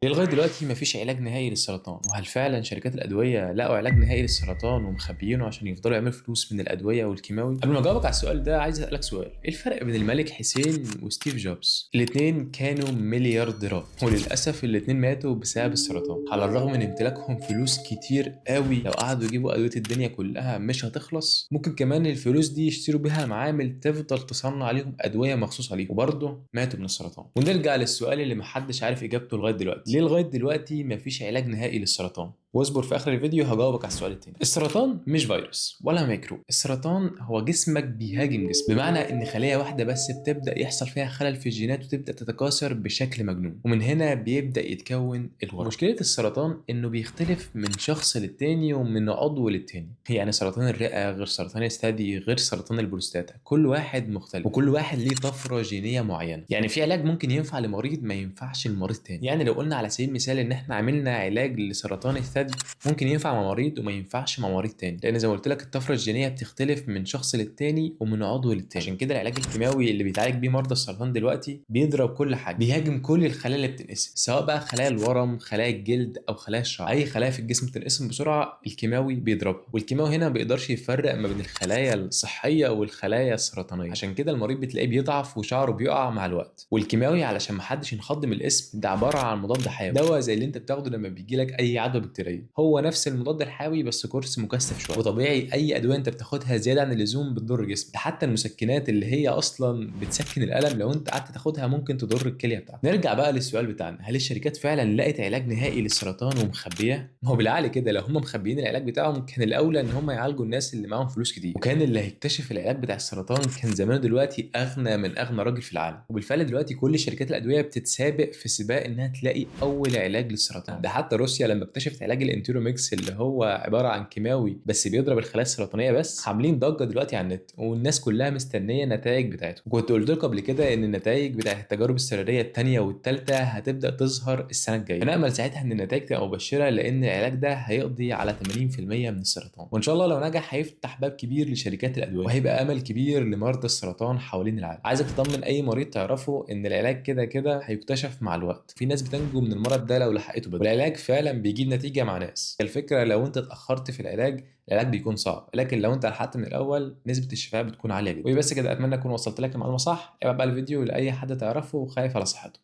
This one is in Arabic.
لغاية دلوقتي مفيش علاج نهائي للسرطان، وهل فعلا شركات الأدوية لقوا علاج نهائي للسرطان ومخبيينه عشان يفضلوا يعملوا فلوس من الأدوية والكيماوي؟ قبل ما أجاوبك على السؤال ده عايز أسألك سؤال، إيه الفرق بين الملك حسين وستيف جوبز؟ الاتنين كانوا مليارديرات وللأسف الاتنين ماتوا بسبب السرطان، على الرغم من امتلاكهم فلوس كتير قوي. لو قعدوا يجيبوا أدوية الدنيا كلها مش هتخلص، ممكن كمان الفلوس دي يشتروا بيها معامل تفضل تصنع عليهم أدوية مخصوص عليهم، وبرضه ماتوا من السرطان. ونرجع للسؤال اللي محدش عارف إجابته لغاية دلوقتي، ليه لغاية دلوقتي مفيش علاج نهائي للسرطان؟ واصبر، في اخر الفيديو هجاوبك على السؤال التاني. السرطان مش فيروس ولا ميكروب، السرطان هو جسمك بيهاجم جسم، بمعنى ان خليه واحده بس بتبدا يحصل فيها خلل في الجينات وتبدا تتكاثر بشكل مجنون، ومن هنا بيبدا يتكون الورم. مشكله السرطان انه بيختلف من شخص للتاني ومن عضو للتاني، يعني سرطان الرئه غير سرطان الثدي غير سرطان البروستاتا، كل واحد مختلف وكل واحد ليه طفره جينيه معينه. يعني في علاج ممكن ينفع لمريض ما ينفعش لمريض تاني. يعني لو قلنا على سبيل المثال ان احنا عملنا علاج لسرطان الثدي ممكن ينفع مع مريض وما ينفعش مع مريض تاني، لان زي ما قلت لك الطفره الجينيه بتختلف من شخص للتاني ومن عضو للتاني. عشان كده العلاج الكيماوي اللي بيتعالج بيه مرضى السرطان دلوقتي بيضرب كل حاجه، بيهاجم كل الخلايا اللي بتنقسم، سواء بقى خلايا الورم، خلايا الجلد، او خلايا الشعر. اي خلايا في الجسم بتنقسم بسرعه الكيماوي بيضربها، والكيماوي هنا ما بيقدرش يفرق ما بين الخلايا الصحيه والخلايا السرطانيه. عشان كده المريض بتلاقيه بيضعف وشعره بيقع مع الوقت. والكيماوي علشان ما حدش ينخض من الاسم، ده عباره عن مضاد حيوي، دواء زي اللي انت بتاخده لما بيجي لك اي عدوى بكتيريه، هو نفس المضاد الحيوي بس كورس مكثف شويه. وطبيعي اي ادويه انت بتاخدها زياده عن اللزوم بتضر جسمك، ده حتى المسكنات اللي هي اصلا بتسكن الالم لو انت قعدت تاخدها ممكن تضر الكليه بتاعتك. نرجع بقى للسؤال بتاعنا، هل الشركات فعلا لقت علاج نهائي للسرطان ومخبيه؟ ما هو بالعقل كده لو هم مخبيين العلاج بتاعهم كان الاولى ان هم يعالجوا الناس اللي معاهم فلوس كتير، وكان اللي هيكتشف العلاج بتاع السرطان كان زمانه دلوقتي اغنى من اغنى راجل في العالم. وبالفعل دلوقتي كل شركات الادويه بتتسابق في سباق انها تلاقي اول علاج للسرطان. ده حتى روسيا لما اكتشفت علاج الانتيروميكس اللي هو عباره عن كيماوي بس بيضرب الخلايا السرطانيه بس، عاملين ضجه دلوقتي على النت والناس كلها مستنيه النتائج بتاعته. وكنت قلت لكم قبل كده ان النتائج بتاعت التجارب السريريه الثانيه والثالثه هتبدا تظهر السنه الجايه، هنامل ساعتها ان النتائج تبقى مبشره، لان العلاج ده هيقضي على 80% من السرطان، وان شاء الله لو نجح هيفتح باب كبير لشركات الادويه وهيبقى امل كبير لمرضى السرطان حوالين العالم. عايزك تطمن اي مريض تعرفه ان العلاج كده كده هيكتشف مع الوقت، في ناس بتنجو من المرض ده لو لحقته بدري، والعلاج فعلا بيجيب نتيجه مع ناس. الفكره لو انت اتاخرت في العلاج بيكون صعب، لكن لو انت لحقت من الاول نسبه الشفاء بتكون عاليه جدا. وبس كده، اتمنى اكون وصلت لك المعلومه صح. ابعت بقى الفيديو لاي حد تعرفه وخايف على صحته.